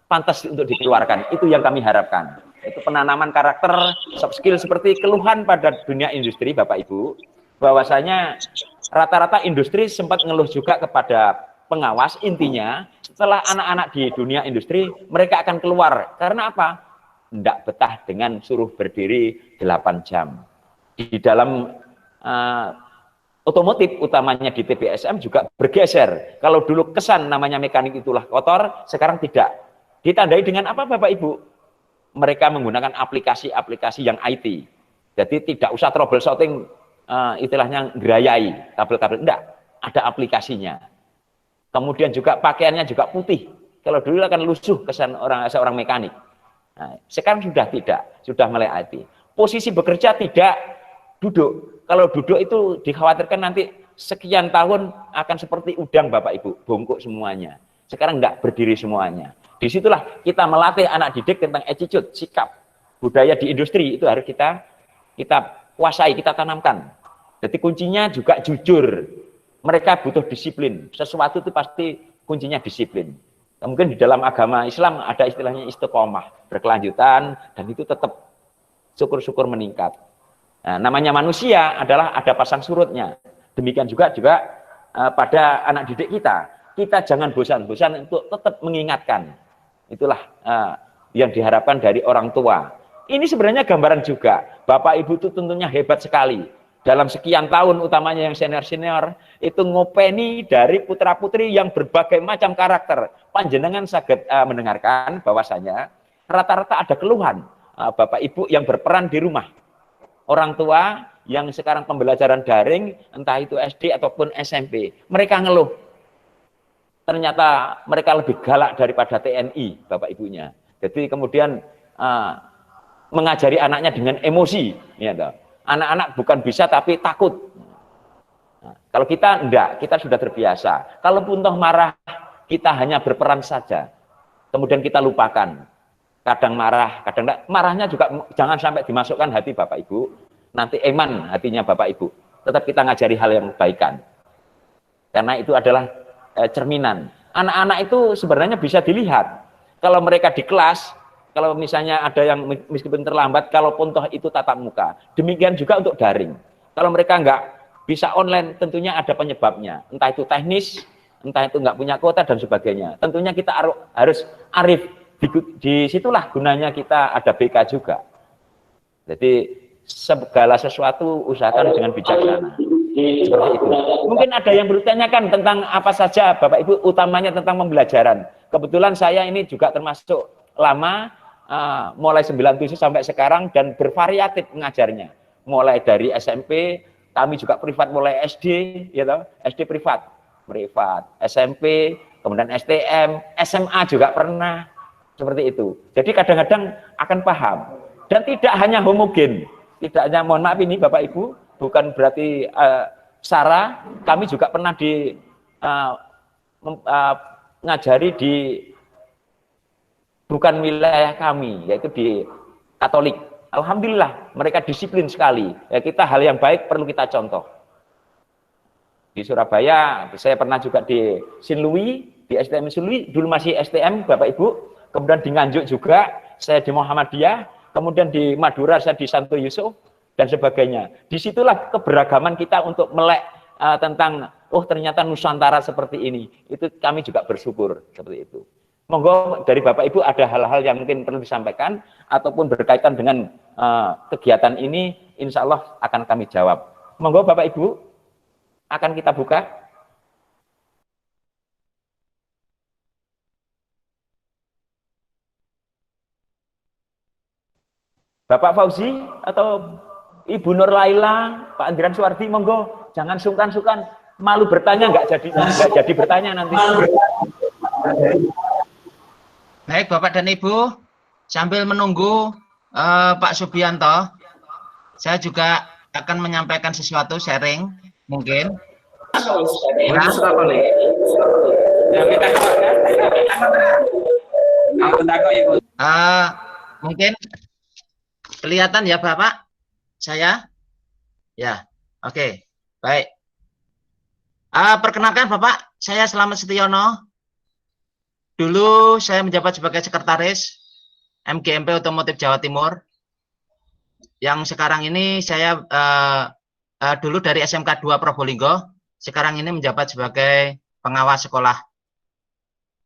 pantas untuk dikeluarkan. Itu yang kami harapkan. Itu penanaman karakter, soft skill seperti keluhan pada dunia industri Bapak Ibu, bahwasanya rata-rata industri sempat ngeluh juga kepada pengawas. Intinya setelah anak-anak di dunia industri mereka akan keluar karena apa? Tidak betah dengan suruh berdiri 8 jam. Di dalam otomotif utamanya di TBSM juga bergeser. Kalau dulu kesan namanya mekanik itulah kotor, sekarang tidak. Ditandai dengan apa Bapak Ibu? Mereka menggunakan aplikasi-aplikasi yang IT. Jadi tidak usah troubleshooting istilahnya gerayai kabel-kabel, enggak, ada aplikasinya. Kemudian juga pakaiannya juga putih. Kalau dulu akan lusuh kesan seorang mekanik. Nah, sekarang sudah tidak, sudah mulai IT. Posisi bekerja tidak duduk. Kalau duduk itu dikhawatirkan nanti sekian tahun akan seperti udang Bapak Ibu, bongkok semuanya. Sekarang enggak, berdiri semuanya. Disitulah kita melatih anak didik tentang attitude, sikap, budaya di industri itu harus kita kuasai, kita tanamkan. Jadi kuncinya juga jujur. Mereka butuh disiplin. Sesuatu itu pasti kuncinya disiplin. Mungkin di dalam agama Islam ada istilahnya istiqomah, berkelanjutan, dan itu tetap syukur-syukur meningkat. Nah, namanya manusia adalah ada pasang surutnya. Demikian juga pada anak didik kita. Kita jangan bosan-bosan untuk tetap mengingatkan. Itulah yang diharapkan dari orang tua. Ini sebenarnya gambaran juga. Bapak Ibu itu tentunya hebat sekali. Dalam sekian tahun, utamanya yang senior-senior, itu ngopeni dari putra-putri yang berbagai macam karakter. Panjenengan saged mendengarkan bahwasanya rata-rata ada keluhan Bapak Ibu yang berperan di rumah. Orang tua yang sekarang pembelajaran daring, entah itu SD ataupun SMP, mereka ngeluh. Ternyata mereka lebih galak daripada TNI, Bapak Ibunya. Jadi kemudian mengajari anaknya dengan emosi. Ya, anak-anak bukan bisa tapi takut. Nah, kalau kita enggak, kita sudah terbiasa. Kalaupun toh marah, kita hanya berperan saja. Kemudian kita lupakan. Kadang marah, kadang enggak. Marahnya juga jangan sampai dimasukkan hati Bapak Ibu. Nanti eman hatinya Bapak Ibu. Tetap kita ngajari hal yang kebaikan. Karena itu adalah cerminan. Anak-anak itu sebenarnya bisa dilihat. Kalau mereka di kelas, kalau misalnya ada yang meskipun terlambat, kalaupun toh itu tatap muka. Demikian juga untuk daring. Kalau mereka nggak bisa online, tentunya ada penyebabnya. Entah itu teknis, entah itu nggak punya kuota dan sebagainya. Tentunya kita harus arif. Di situlah gunanya kita ada BK juga. Jadi segala sesuatu usahakan dengan bijaksana. Seperti itu. Mungkin ada yang bertanyakan tentang apa saja Bapak Ibu, utamanya tentang pembelajaran. Kebetulan saya ini juga termasuk lama, mulai 97 sampai sekarang dan bervariatif mengajarnya. Mulai dari SMP, kami juga privat mulai SD, ya toh, SD privat, SMP, kemudian STM, SMA juga pernah, seperti itu. Jadi kadang-kadang akan paham dan tidak hanya homogen, tidak hanya, mohon maaf ini Bapak Ibu, bukan berarti SARA, kami juga pernah ngajari di bukan wilayah kami, yaitu di Katolik. Alhamdulillah, mereka disiplin sekali. Ya, kita hal yang baik perlu kita contoh. Di Surabaya, saya pernah juga di Sinlui, di STM Sinlui, dulu masih STM Bapak Ibu, kemudian di Nganjuk juga, saya di Muhammadiyah, kemudian di Madura saya di Santo Yusuf, dan sebagainya. Disitulah keberagaman kita untuk melek tentang, oh ternyata Nusantara seperti ini. Itu kami juga bersyukur, seperti itu. Monggo dari Bapak Ibu ada hal-hal yang mungkin perlu disampaikan ataupun berkaitan dengan kegiatan ini, insya Allah akan kami jawab. Monggo Bapak Ibu, akan kita buka. Bapak Fauzi atau Ibu Nur Laila, Pak Andrian Suwardi, monggo, jangan sungkan-sungkan, malu bertanya nggak jadi bertanya nanti. Baik Bapak dan Ibu, sambil menunggu Pak Subianto, saya juga akan menyampaikan sesuatu, sharing mungkin. Mungkin kelihatan ya Bapak, saya? Ya, oke, baik. Perkenalkan Bapak, saya Slamet Setiono. Dulu saya menjabat sebagai sekretaris MGMP Otomotif Jawa Timur. Yang sekarang ini saya dulu dari SMK 2 Probolinggo, sekarang ini menjabat sebagai pengawas sekolah.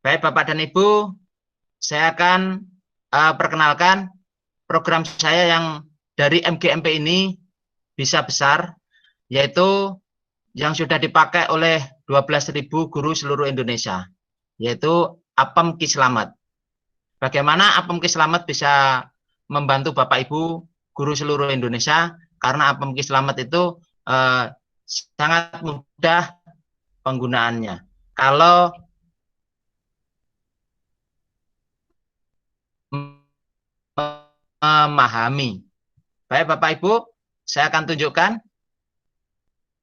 Baik Bapak dan Ibu, saya akan perkenalkan program saya yang dari MGMP ini bisa besar, yaitu yang sudah dipakai oleh 12.000 guru seluruh Indonesia, yaitu Apem Ki Slamet. Bagaimana Apem Ki Slamet bisa membantu Bapak Ibu guru seluruh Indonesia? Karena Apem Ki Slamet itu sangat mudah penggunaannya. Kalau memahami. Baik Bapak Ibu, saya akan tunjukkan.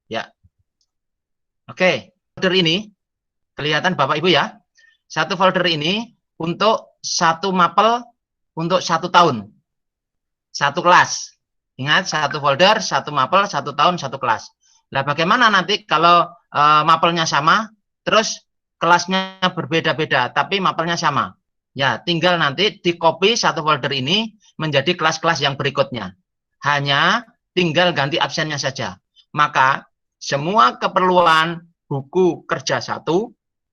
Ya. Oke, folder ini kelihatan Bapak Ibu ya. Satu folder ini untuk satu mapel untuk 1 tahun. Satu kelas. Ingat, satu folder, satu mapel, 1 tahun, 1 kelas. Nah, bagaimana nanti kalau mapelnya sama, terus kelasnya berbeda-beda, tapi mapelnya sama? Ya, tinggal nanti di copy satu folder ini menjadi kelas-kelas yang berikutnya. Hanya tinggal ganti absennya saja. Maka semua keperluan buku kerja 1,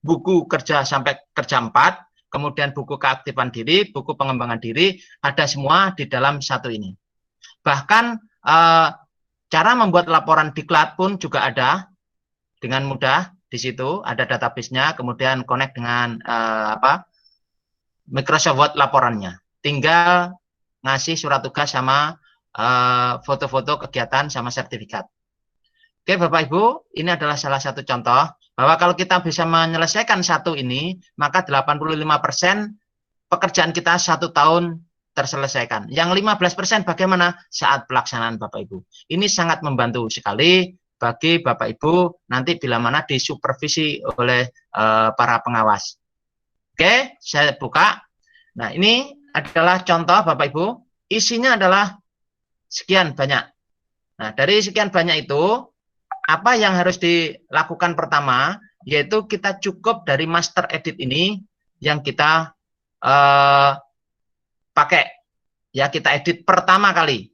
buku kerja sampai kerja 4, kemudian buku keaktifan diri, buku pengembangan diri, ada semua di dalam satu ini. Bahkan cara membuat laporan diklat pun juga ada dengan mudah di situ, ada database-nya, kemudian connect dengan Microsoft Word laporannya. Tinggal ngasih surat tugas sama foto-foto kegiatan sama sertifikat. Oke Bapak Ibu, ini adalah salah satu contoh bahwa kalau kita bisa menyelesaikan satu ini, maka 85% pekerjaan kita 1 tahun terselesaikan. Yang 15% bagaimana? Saat pelaksanaan Bapak Ibu. Ini sangat membantu sekali bagi Bapak Ibu nanti bila mana disupervisi oleh para pengawas. Oke, saya buka. Nah, ini adalah contoh Bapak Ibu. Isinya adalah sekian banyak. Nah, dari sekian banyak itu, apa yang harus dilakukan pertama, yaitu kita cukup dari master edit ini yang kita pakai. Ya, kita edit pertama kali.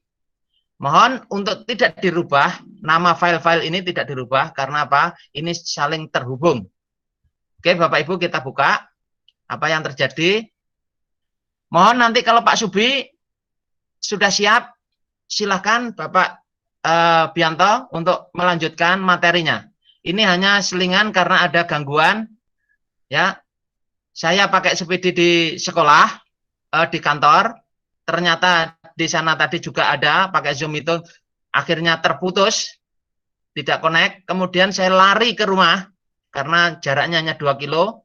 Mohon untuk tidak dirubah, nama file-file ini tidak dirubah, karena apa? Ini saling terhubung. Oke, Bapak Ibu kita buka. Apa yang terjadi? Mohon nanti kalau Pak Subi sudah siap, silakan Bapak Bianto untuk melanjutkan materinya. Ini hanya selingan karena ada gangguan. Ya, saya pakai SPD di sekolah, di kantor. Ternyata di sana tadi juga ada pakai Zoom itu, akhirnya terputus, tidak connect. Kemudian saya lari ke rumah karena jaraknya hanya 2 kilo.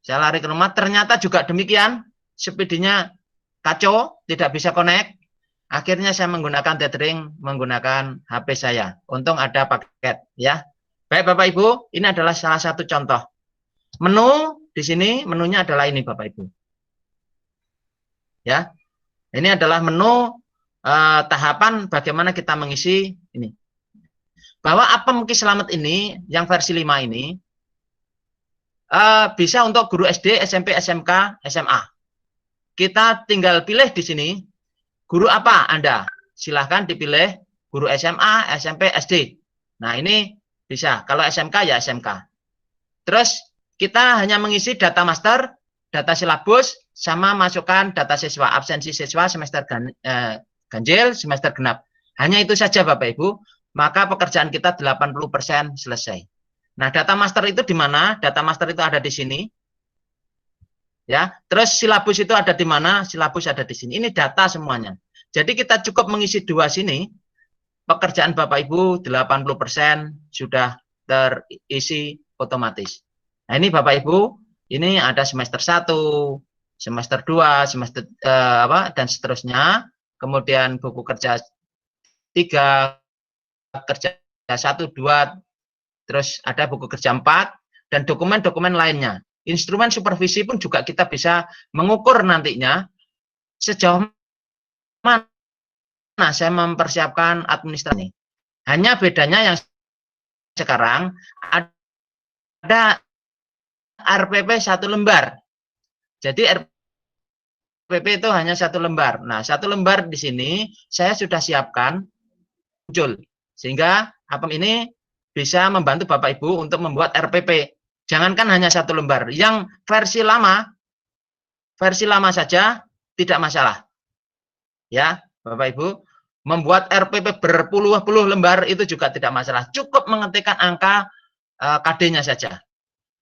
Saya lari ke rumah, ternyata juga demikian, SPD-nya kacau, tidak bisa connect. Akhirnya saya menggunakan tethering, menggunakan HP saya. Untung ada paket, ya. Baik Bapak Ibu, ini adalah salah satu contoh. Menu di sini, menunya adalah ini Bapak Ibu. Ya, ini adalah menu tahapan bagaimana kita mengisi ini. Bahwa Apem Ki Slamet ini, yang versi 5 ini, bisa untuk guru SD, SMP, SMK, SMA. Kita tinggal pilih di sini, guru apa Anda? Silahkan dipilih guru SMA, SMP, SD. Nah, ini bisa. Kalau SMK, ya SMK. Terus, kita hanya mengisi data master, data silabus, sama masukkan data siswa, absensi siswa, semester ganjil, semester genap. Hanya itu saja Bapak Ibu, maka pekerjaan kita 80% selesai. Nah, data master itu di mana? Data master itu ada di sini. Ya, terus silabus itu ada di mana? Silabus ada di sini. Ini data semuanya. Jadi kita cukup mengisi 2 sini, pekerjaan Bapak Ibu 80% sudah terisi otomatis. Nah, ini Bapak Ibu, ini ada semester 1, semester 2, semester dan seterusnya. Kemudian buku kerja 3, kerja 1, 2, terus ada buku kerja 4 dan dokumen-dokumen lainnya. Instrumen supervisi pun juga kita bisa mengukur nantinya sejauh mana saya mempersiapkan administrasi. Hanya bedanya yang sekarang ada RPP 1 lembar. Jadi RPP itu hanya 1 lembar. Nah, 1 lembar di sini saya sudah siapkan muncul. Sehingga Apem ini bisa membantu Bapak Ibu untuk membuat RPP. Jangankan hanya 1 lembar. Yang versi lama saja tidak masalah. Ya, Bapak Ibu, membuat RPP berpuluh-puluh lembar itu juga tidak masalah. Cukup mengetikkan angka KD-nya saja.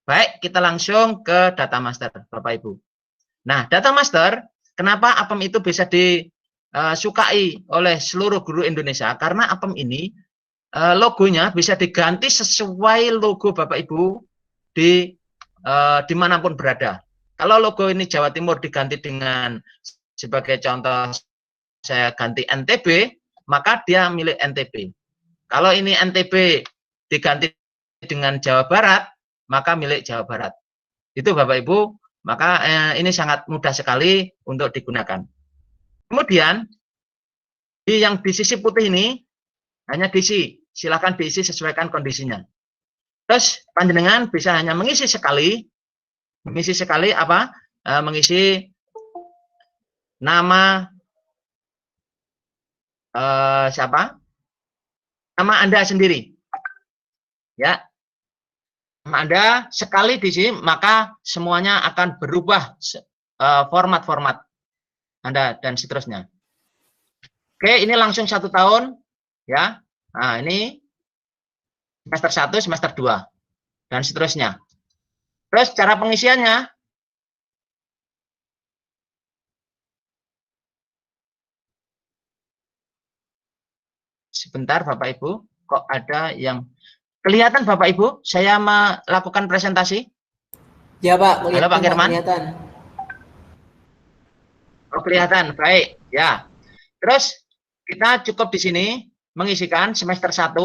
Baik, kita langsung ke data master, Bapak Ibu. Nah, data master, kenapa Apem itu bisa disukai oleh seluruh guru Indonesia? Karena Apem ini logonya bisa diganti sesuai logo Bapak Ibu dimanapun berada. Kalau logo ini Jawa Timur diganti dengan, sebagai contoh, saya ganti NTB, maka dia milik NTB. Kalau ini NTB diganti dengan Jawa Barat, maka milik Jawa Barat. Itu Bapak Ibu, maka ini sangat mudah sekali untuk digunakan. Kemudian, yang di sisi putih ini, hanya diisi. Silakan diisi sesuaikan kondisinya. Terus, panjenengan bisa hanya mengisi sekali apa? Mengisi nama siapa? Nama Anda sendiri. Ya, Anda sekali di sini maka semuanya akan berubah format-format Anda dan seterusnya. Oke, ini langsung 1 tahun ya. Nah, ini semester 1, semester 2 dan seterusnya. Terus cara pengisiannya sebentar Bapak Ibu, kok ada yang kelihatan Bapak Ibu, saya melakukan presentasi? Ya Pak, halo Pak Kirman. Kelihatan. Oh, kelihatan, baik. Ya. Terus kita cukup di sini mengisikan semester 1,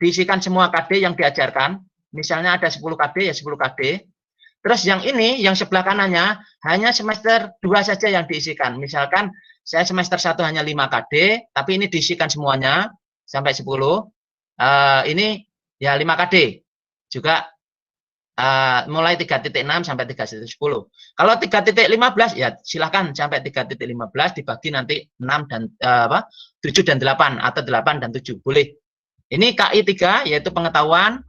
diisikan semua KD yang diajarkan. Misalnya ada 10 KD ya 10 KD. Terus yang ini, yang sebelah kanannya hanya semester 2 saja yang diisikan. Misalkan saya semester 1 hanya 5 KD, tapi ini diisikan semuanya sampai 10. Ini ya 5 KD. Juga mulai 3.6 sampai 3.10. Kalau 3.15 ya silahkan sampai 3.15 dibagi nanti 6 dan 7 dan 8 atau 8 dan 7 boleh. Ini KI 3 yaitu pengetahuan,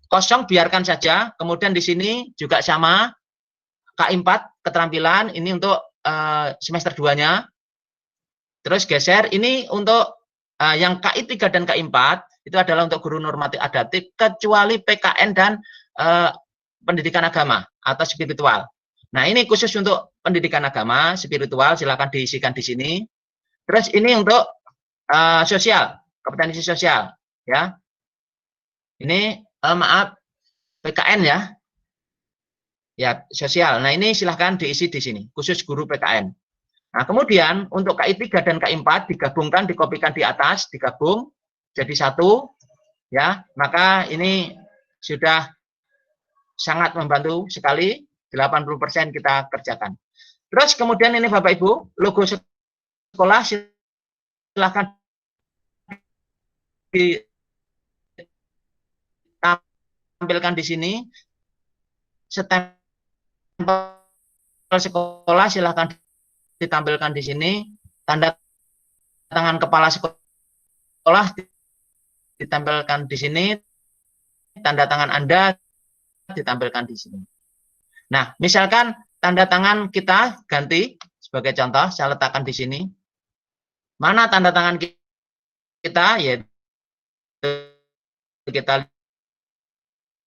kosong biarkan saja. Kemudian di sini juga sama KI 4 keterampilan, ini untuk semester 2-nya. Terus geser ini untuk yang KI 3 dan KI 4 itu adalah untuk guru normatif adaptif kecuali PKN dan pendidikan agama atau spiritual. Nah, ini khusus untuk pendidikan agama, spiritual, silakan diisikan di sini. Terus ini untuk sosial, kompetensi sosial, ya. Ini maaf, PKN ya. Ya, sosial. Nah, ini silahkan diisi di sini, khusus guru PKN. Nah, kemudian untuk KI 3 dan KI 4 digabungkan, dikopikan di atas, digabung jadi 1, ya. Maka ini sudah sangat membantu sekali, 80% kita kerjakan. Terus kemudian ini Bapak Ibu, logo sekolah silahkan ditampilkan di sini. Stempel sekolah silahkan ditampilkan di sini. Tanda tangan kepala sekolah ditampilkan di sini. Tanda tangan Anda ditampilkan di sini. Nah, misalkan tanda tangan kita ganti, sebagai contoh, saya letakkan di sini. Mana tanda tangan kita? Yaitu kita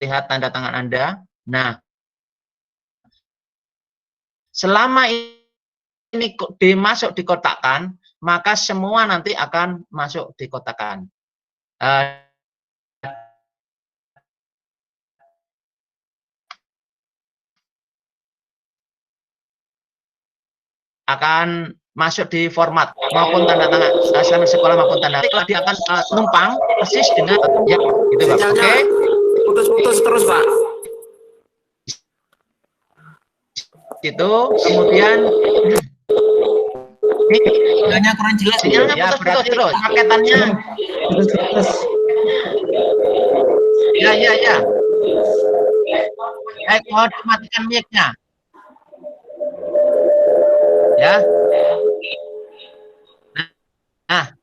lihat tanda tangan Anda. Nah, selama ini masuk dikotakkan, maka semua nanti akan masuk dikotakkan. Akan masuk di format maupun tanda tangan selama sekolah maupun tanda tangan dia akan numpang persis dengan ya gitu Pak. Oke. Putus-putus terus Pak. Itu kemudian sinyalnya kurang jelas sinyalnya ya, putus terus paketannya. Ya. Mau dimatikan mic-nya. Ya. Nah.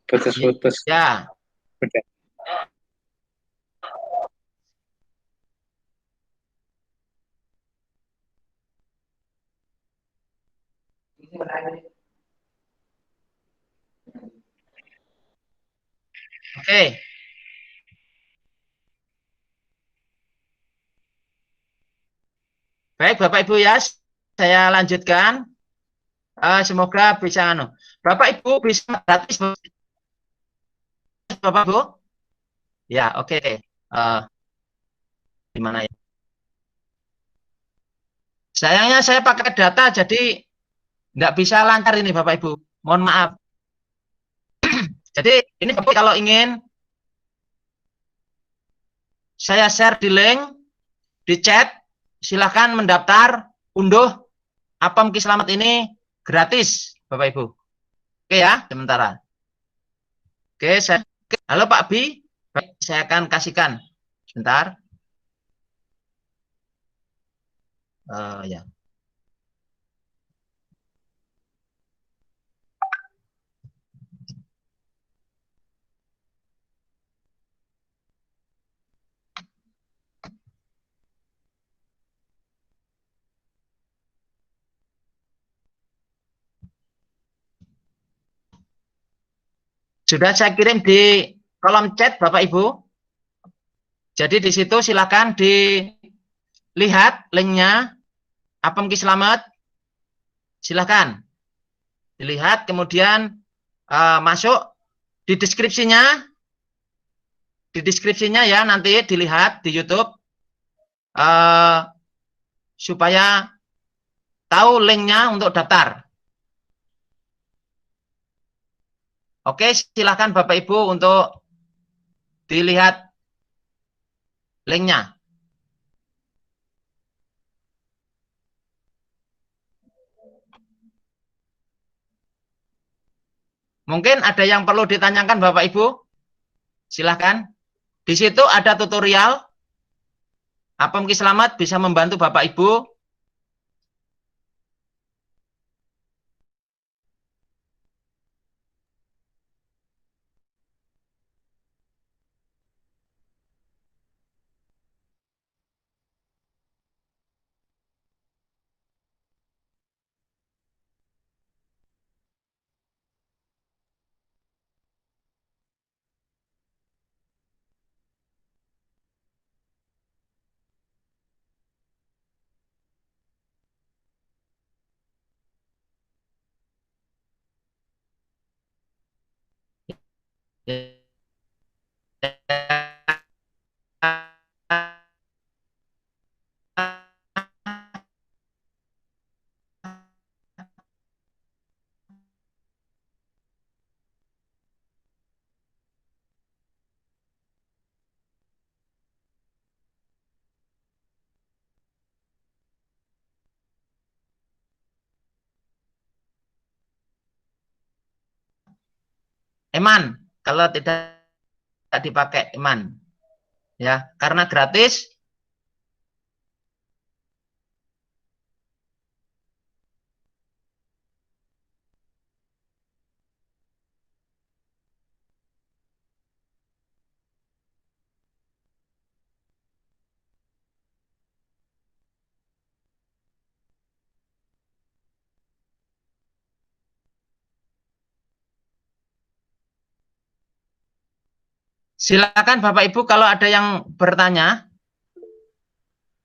Putus-putus. Ya. Udah. Oke. Baik Bapak Ibu ya, saya lanjutkan. Semoga bisa Bapak Ibu bisa gratis Bapak Ibu. Ya, oke. Gimana ya? Sayangnya saya pakai data jadi nggak bisa lancar ini Bapak Ibu. Mohon maaf. Jadi ini Bapak kalau ingin saya share di link di chat, silahkan mendaftar, unduh Apem Ki Slamet ini gratis, Bapak Ibu. Oke ya, sementara. Oke, halo Pak Bi, baik, saya akan kasihkan. Sebentar. Ya. Sudah saya kirim di kolom chat Bapak Ibu. Jadi di situ silakan dilihat linknya Apem Ki Slamet. Silakan dilihat, kemudian masuk di deskripsinya. Di deskripsinya ya, nanti dilihat di YouTube supaya tahu linknya untuk daftar. Oke, silakan Bapak Ibu untuk dilihat linknya. Mungkin ada yang perlu ditanyakan Bapak Ibu? Silakan. Di situ ada tutorial. Apem Ki Slamet bisa membantu Bapak Ibu. Eman, kalau tidak dipakai Eman, ya, karena gratis. Silakan Bapak Ibu kalau ada yang bertanya.